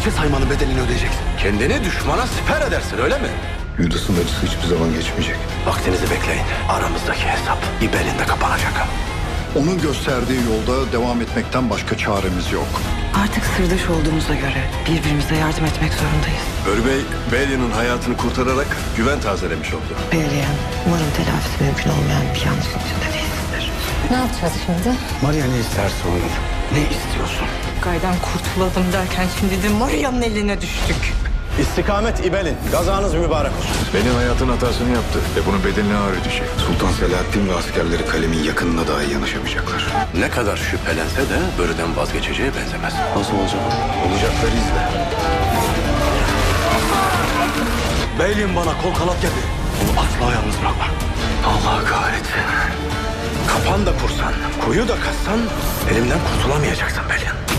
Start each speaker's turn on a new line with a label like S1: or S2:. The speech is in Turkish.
S1: hiçe saymanın bedelini ödeyeceksin.
S2: Kendini düşmana siper edersin, öyle mi?
S3: Yudas'ın acısı hiçbir zaman geçmeyecek.
S2: Vaktinizi bekleyin. Aramızdaki hesap İbel'inde kapanacak.
S3: Onun gösterdiği yolda devam etmekten başka çaremiz yok.
S4: Artık sırdaş olduğumuza göre birbirimize yardım etmek zorundayız.
S2: Börü Bey, Belli'nin hayatını kurtararak güven tazelemiş oldu.
S4: Belliyen, umarım telafisi mümkün olmayan bir yanlışın içinde değilsindir.
S5: Ne yapacağız şimdi?
S1: Maria ne isterse olur. Ne istiyorsun?
S4: Gaydan kurtulalım derken şimdi de Maria'nın eline düştük.
S6: İstikamet İbel'in. Gazanız mübarek olsun.
S3: Benim hayatın hatasını yaptı ve bunun bedelini ağır ödeyecek. Sultan Selahuddin ve askerleri kalemin yakınına dahi yanaşamayacaklar.
S2: Ne kadar şüphelense de Börü'den vazgeçeceğe benzemez.
S1: Nasıl olacak?
S2: Olacakları izle.
S1: Beyliğin bana kol kanat geldi. Onu asla yalnız bırakma.
S2: Allah kahretsin. Kapan da kursan, kuyu da kazsan elimden kurtulamayacaksın Belin.